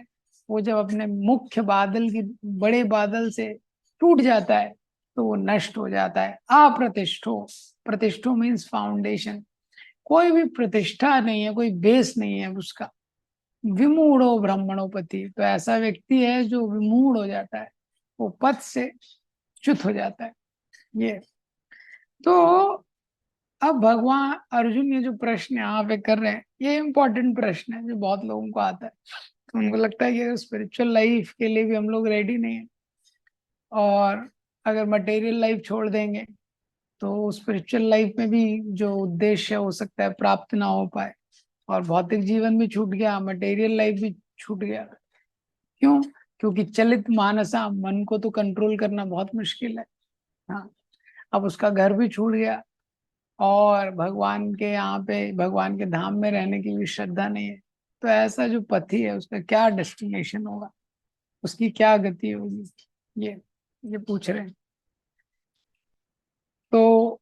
वो जब अपने मुख्य बादल की, बड़े बादल से टूट जाता है तो वो नष्ट हो जाता है। अप्रतिष्ठो, प्रतिष्ठो मीन्स फाउंडेशन, कोई भी प्रतिष्ठा नहीं है, कोई बेस नहीं है उसका। विमूढ़ो ब्रह्मणोपति, तो ऐसा व्यक्ति है जो विमूढ़ हो जाता है, वो पद से च्युत हो जाता है। ये तो अब भगवान अर्जुन ये जो प्रश्न यहाँ पे कर रहे हैं ये इम्पोर्टेंट प्रश्न है जो बहुत लोगों को आता है। तो उनको लगता है कि स्पिरिचुअल लाइफ के लिए भी हम लोग रेडी नहीं है, और अगर मटेरियल लाइफ छोड़ देंगे तो स्पिरिचुअल लाइफ में भी जो उद्देश्य हो सकता है प्राप्त ना हो पाए, और भौतिक जीवन भी छूट गया, मटेरियल लाइफ भी छूट गया। क्यों? क्योंकि चलित मानसा, मन को तो कंट्रोल करना बहुत मुश्किल है। हाँ, अब उसका घर भी छूट गया और भगवान के यहाँ पे, भगवान के धाम में रहने की भी श्रद्धा नहीं है। तो ऐसा जो पति है उसका क्या डेस्टिनेशन होगा, उसकी क्या गति होगी, ये पूछ रहे हैं। तो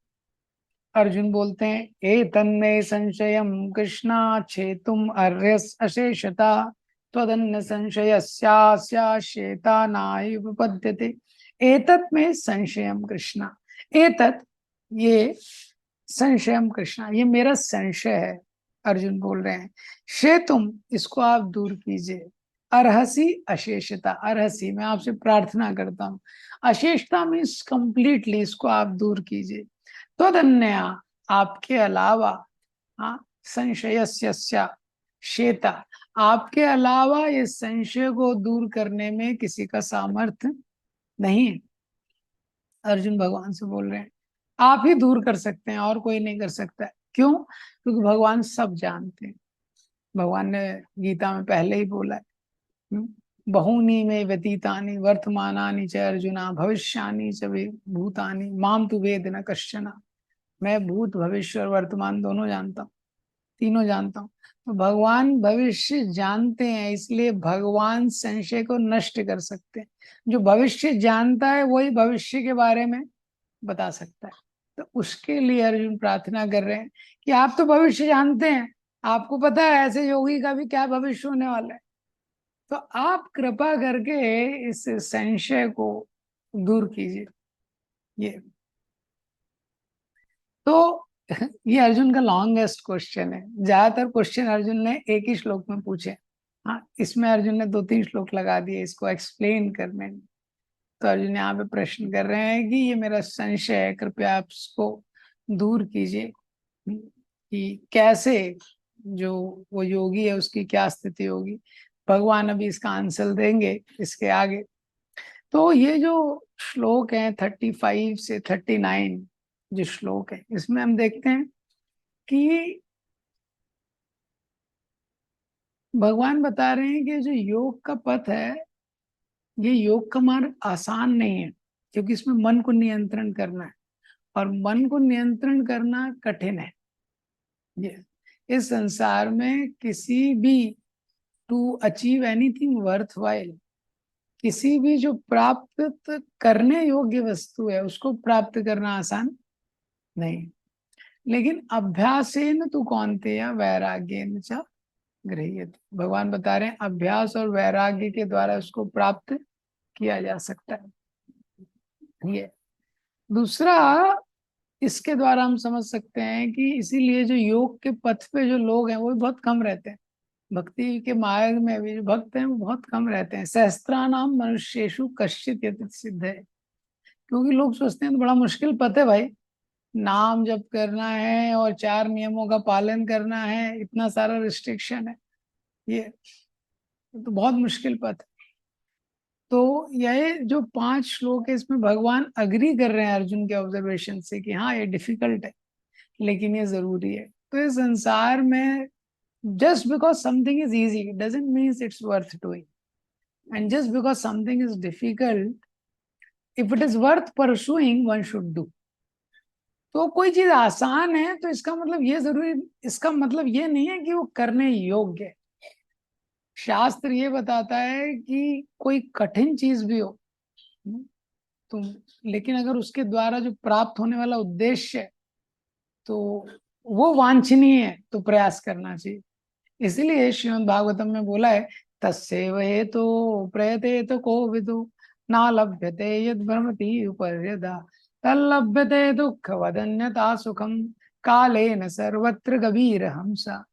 अर्जुन बोलते हैं, ए तन्मे संशयम कृष्णा छेतुम अर्यस अशेषता त्वदन्य संशयस्यास्येता नाहि विपद्यते। एतत् में संशयम कृष्णा, एतत् ये संशयम कृष्णा, ये मेरा संशय है, अर्जुन बोल रहे हैं। तुम इसको आप दूर कीजिए। अर्हसी अशेषता, अर्हसी मैं आपसे प्रार्थना करता हूँ, अशेषता मीन्स कंप्लीटली, इसको आप दूर कीजिए। तदन्या, आपके अलावा, हाँ, संशयस्या शेता, आपके अलावा ये संशय को दूर करने में किसी का सामर्थ्य नहीं है। अर्जुन भगवान से बोल रहे हैं आप ही दूर कर सकते हैं और कोई नहीं कर सकता है। क्यों? क्योंकि भगवान सब जानते हैं। भगवान ने गीता में पहले ही बोला है, बहूनि में व्यतीतानि वर्तमानानि च अर्जुना भविष्यानि च भूतानि माम तु वेद न कश्चन। मैं भूत भविष्य और वर्तमान दोनों जानता हूँ, तीनों जानता हूँ। तो भगवान भविष्य जानते हैं, इसलिए भगवान संशय को नष्ट कर सकते हैं। जो भविष्य जानता है वही भविष्य के बारे में बता सकता है। तो उसके लिए अर्जुन प्रार्थना कर रहे हैं कि आप तो भविष्य जानते हैं, आपको पता है ऐसे योगी का भी क्या भविष्य होने वाला है, तो आप कृपा करके इस संशय को दूर कीजिए। ये तो ये अर्जुन का लॉन्गेस्ट क्वेश्चन है। ज्यादातर क्वेश्चन अर्जुन ने एक ही श्लोक में पूछे, हाँ, इसमें अर्जुन ने 2-3 श्लोक लगा दिए इसको एक्सप्लेन करने में। तो अर्जुन यहाँ पे प्रश्न कर रहे हैं कि ये मेरा संशय है, कृपया आप इसको दूर कीजिए कि कैसे जो वो योगी है उसकी क्या स्थिति होगी। भगवान अभी इसका आंसर देंगे इसके आगे। तो ये जो श्लोक है 35 से 39 जो श्लोक है, इसमें हम देखते हैं कि भगवान बता रहे हैं कि जो योग का पथ है, ये योग का मार्ग आसान नहीं है, क्योंकि इसमें मन को नियंत्रण करना है, और मन को नियंत्रण करना कठिन है। ये इस संसार में किसी भी, to achieve anything worthwhile, किसी भी जो प्राप्त करने योग्य वस्तु है उसको प्राप्त करना आसान नहीं। लेकिन अभ्यासेन तु कौन्तेय वैराग्येन च गृह्यते। भगवान बता रहे हैं अभ्यास और वैराग्य के द्वारा उसको प्राप्त किया जा सकता है। ये दूसरा, इसके द्वारा हम समझ सकते हैं कि इसीलिए जो योग के पथ पे जो लोग हैं वो भी बहुत कम रहते हैं। भक्ति के मार्ग में भी जो भक्त हैं वो बहुत कम रहते हैं। सहस्त्रानाम मनुष्येषु कश्चित् यतित सिद्ध है, क्योंकि लोग सोचते हैं तो बड़ा मुश्किल पथ है भाई, नाम जप करना है और 4 नियमों का पालन करना है, इतना सारा रिस्ट्रिक्शन है, ये तो बहुत मुश्किल पथ है। तो यह जो 5 श्लोक है इसमें भगवान अग्री कर रहे हैं अर्जुन के ऑब्जर्वेशन से कि हाँ ये डिफिकल्ट है लेकिन ये जरूरी है। तो इस संसार में just because something is easy doesn't mean it's worth doing, and just because something is difficult, if it is worth pursuing, one should do. तो कोई चीज आसान है तो इसका मतलब ये जरूरी, इसका मतलब ये नहीं है कि वो करने योग्य है। शास्त्र ये बताता है कि कोई कठिन चीज भी हो तो, लेकिन अगर उसके द्वारा जो प्राप्त होने वाला उद्देश्य है तो वो वांछनीय है तो प्रयास करना चाहिए। इसलिए श्रीमद् भागवतम में बोला है तस्यैव हेतो प्रयतेत को विदु ना लभ्यते यद् भ्रमति उपर्यदा तल्लभ्यते दुःख वदन्यता सुखम कालेन सर्वत्र गभीर हमसा।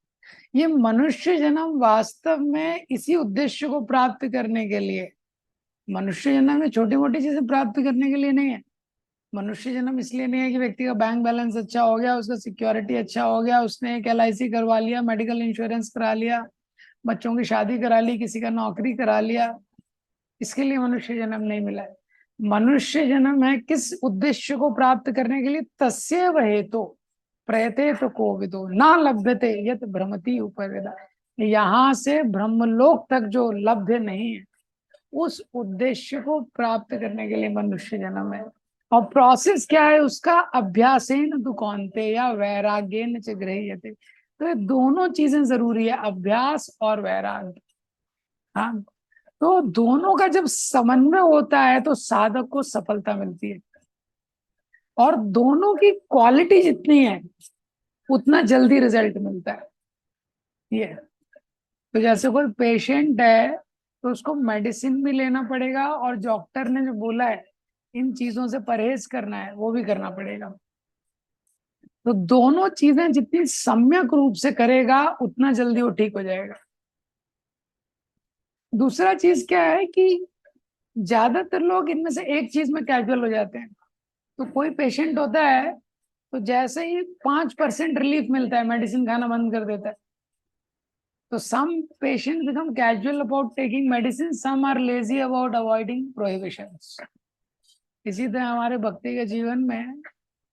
ये मनुष्य जन्म वास्तव में इसी उद्देश्य को प्राप्त करने के लिए, मनुष्य जन्म में छोटी मोटी चीजें प्राप्त करने के लिए नहीं है। मनुष्य जन्म इसलिए नहीं है कि व्यक्ति का बैंक बैलेंस अच्छा हो गया, उसका सिक्योरिटी अच्छा हो गया, उसने एक LIC करवा लिया, मेडिकल इंश्योरेंस करा लिया, बच्चों की शादी करा ली, किसी का नौकरी करा लिया, इसके लिए मनुष्य जन्म नहीं मिला है। मनुष्य जन्म है किस उद्देश्य को प्राप्त करने के लिए, तस्यैव हेतु प्रयतेत कोविदो ना लभ्यते यत् भ्रमति उपवेदा। यहाँ से ब्रह्मलोक तक जो लभ्य नहीं है उस उद्देश्य को प्राप्त करने के लिए मनुष्य जन्म है। और प्रोसेस क्या है उसका, अभ्यासेन तु कौन्तेय वैराग्येन च गृह्यते। तो ये दोनों चीजें जरूरी है, अभ्यास और वैराग्य। हाँ, तो दोनों का जब समन्वय होता है तो साधक को सफलता मिलती है। और दोनों की क्वालिटी जितनी है उतना जल्दी रिजल्ट मिलता है। ये तो जैसे कोई पेशेंट है तो उसको मेडिसिन भी लेना पड़ेगा और डॉक्टर ने जो बोला है इन चीजों से परहेज करना है वो भी करना पड़ेगा। तो दोनों चीजें जितनी सम्यक रूप से करेगा उतना जल्दी वो ठीक हो जाएगा। दूसरा चीज क्या है कि ज्यादातर लोग इनमें से एक चीज में कैजुअल हो जाते हैं। तो कोई पेशेंट होता है तो जैसे ही 5% रिलीफ मिलता है मेडिसिन खाना बंद कर देता है। तो some patient become casual about taking medicine, some are lazy about avoiding prohibitions. इसी तरह हमारे भक्ति के जीवन में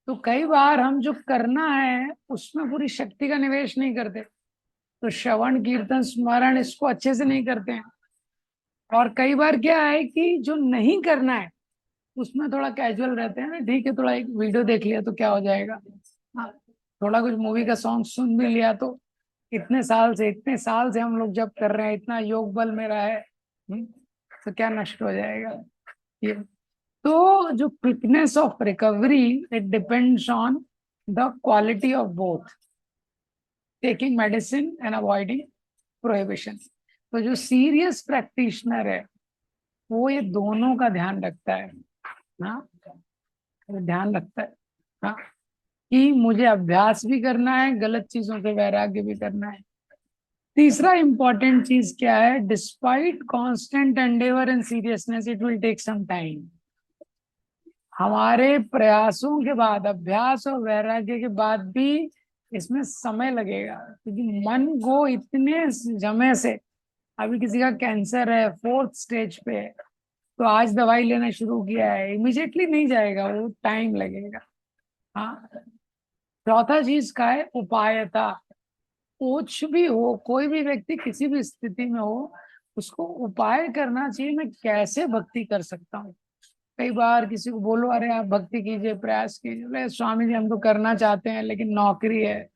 तो कई बार हम जो करना है उसमें पूरी शक्ति का निवेश नहीं करते, तो श्रवण कीर्तन स्मरण इसको अच्छे से नहीं करते हैं। और कई बार क्या है कि जो नहीं करना है उसमें थोड़ा कैजुअल रहते हैं ना, ठीक है थोड़ा एक वीडियो देख लिया तो क्या हो जाएगा, हाँ थोड़ा कुछ मूवी का सॉन्ग सुन भी लिया तो इतने साल से हम लोग जब कर रहे हैं, इतना योग बल मेरा है, तो क्या नष्ट हो जाएगा। ये तो जो quickness of recovery it depends on the quality of both taking medicine and avoiding prohibition. तो जो सीरियस प्रैक्टिशनर है वो ये दोनों का ध्यान रखता है, हाँ ध्यान रखता है, हाँ कि मुझे अभ्यास भी करना है, गलत चीजों से वैराग्य भी करना है। तीसरा इंपॉर्टेंट चीज क्या है, despite constant endeavour and seriousness it will take some time. हमारे प्रयासों के बाद, अभ्यास और वैराग्य के बाद भी इसमें समय लगेगा, क्योंकि मन को इतने जमे से, अभी किसी का कैंसर है 4th स्टेज पे है, तो आज दवाई लेना शुरू किया है, इमिजिएटली नहीं जाएगा, वो टाइम लगेगा। हाँ, चौथा चीज का है उपायता। कुछ भी हो, कोई भी व्यक्ति किसी भी स्थिति में हो, उसको उपाय करना चाहिए, मैं कैसे भक्ति कर सकता हूँ। कई बार किसी को बोलो अरे आप भक्ति कीजिए, प्रयास कीजिए, बोले स्वामी जी हम तो करना चाहते हैं लेकिन नौकरी है,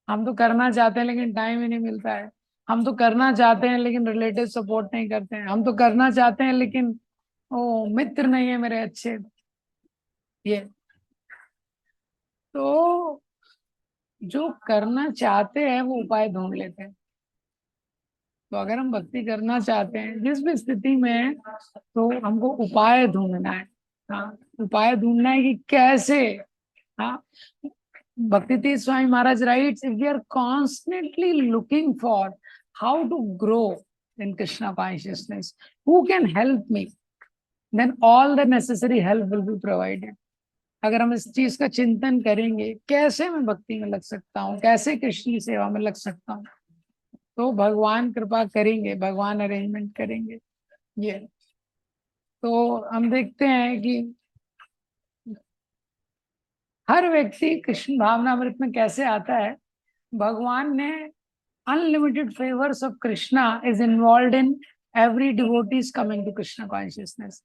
हम तो करना चाहते हैं लेकिन टाइम ही नहीं मिलता है, हम तो करना चाहते हैं लेकिन रिलेटिव सपोर्ट नहीं करते हैं, हम तो करना चाहते हैं लेकिन ओ मित्र नहीं है मेरे अच्छे। ये तो जो करना चाहते हैं वो उपाय ढूंढ लेते हैं। तो अगर हम भक्ति करना चाहते हैं जिस भी स्थिति में है, तो हमको उपाय ढूंढना है। हाँ, उपाय ढूंढना है कि कैसे। हाँ, Bhakti Tirtha Swami Maharaj writes, if we are constantly looking for how to grow in Krishna consciousness, who can help me, then all the necessary help will be provided. अगर हम इस चीज का चिंतन करेंगे, कैसे मैं भक्ति में लग सकता हूँ, कैसे कृष्ण की सेवा में लग सकता हूँ, तो भगवान कृपा करेंगे, भगवान अरेंजमेंट करेंगे। ये तो हम देखते हैं कि हर व्यक्ति कृष्ण भावनामृत में कैसे आता है। भगवान ने unlimited favours of Krishna is involve in every devotees coming to Krishna consciousness.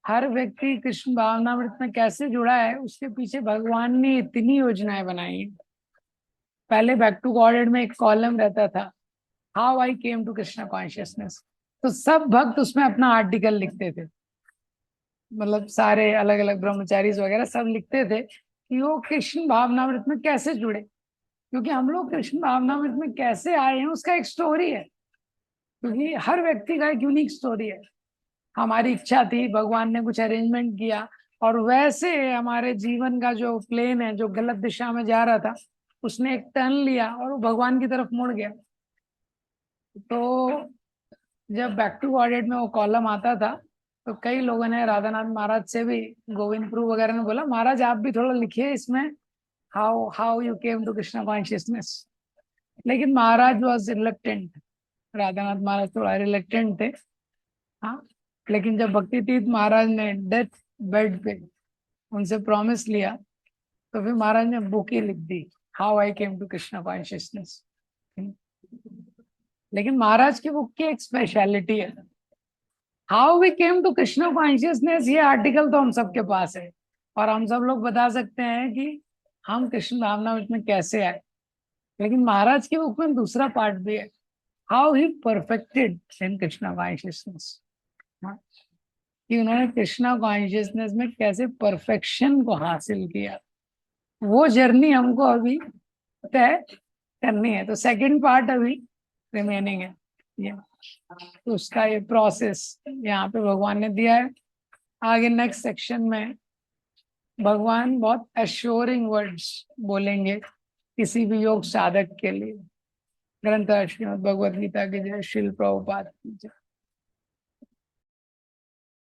हर व्यक्ति कृष्ण भावनामृत में कैसे जुड़ा है, उसके पीछे भगवान ने इतनी योजनाएं बनाई हैं। पहले बैक टू गॉडेड में एक कॉलम रहता था, how I came to Krishna consciousness, तो सब भक्त उसमें अपना आर्टिकल लिखते थे, मतलब सारे अलग अलग ब्रह्मचारी वगैरह सब लिखते थे कि वो कृष्ण भावनामृत में कैसे जुड़े, क्योंकि हम लोग कृष्ण भावनामृत में कैसे आए हैं उसका एक स्टोरी है, क्योंकि हर व्यक्ति का एक यूनिक स्टोरी है। हमारी इच्छा थी, भगवान ने कुछ अरेंजमेंट किया, और वैसे हमारे जीवन का जो प्लेन है जो गलत दिशा में जा रहा था, उसने एक टर्न लिया और वो भगवान की तरफ मुड़ गया। तो जब बैक टू गॉडेड में वो कॉलम आता था, तो कई लोगों ने राधानाथ महाराज से भी, गोविंद प्रभु वगैरह ने बोला महाराज आप भी थोड़ा लिखिए इसमें, how how you came to Krishna consciousness. लेकिन महाराज वॉज रिलक्टेंट, राधानाथ महाराज थोड़ा रिलक्टेंट थे। हाँ, लेकिन जब भक्ति तीर्थ महाराज ने डेथ बेड पे उनसे प्रॉमिस लिया, तो फिर महाराज ने बुक ही लिख दी, how I came to Krishna consciousness. लेकिन महाराज की बुक की एक स्पेशलिटी है, how we came to Krishna consciousness. ये आर्टिकल तो हम सबके पास है, और हम सब लोग बता सकते हैं कि हम कृष्ण भावनामृत में कैसे आए। लेकिन महाराज की बुक में दूसरा पार्ट भी है, how he perfected in Krishna consciousness, कि उन्होंने कृष्णा कॉन्शियसनेस में कैसे परफेक्शन को हासिल किया। वो जर्नी हमको अभी तय करनी है, तो सेकंड पार्ट अभी रिमेनिंग है। ये तो उसका ये प्रोसेस यहाँ पे भगवान ने दिया है। आगे नेक्स्ट सेक्शन में भगवान बहुत एश्योरिंग वर्ड्स बोलेंगे किसी भी योग साधक के लिए। ग्रंथ श्रीमद् भगवद गीता की जय, श्रील प्रभुपाद की जय।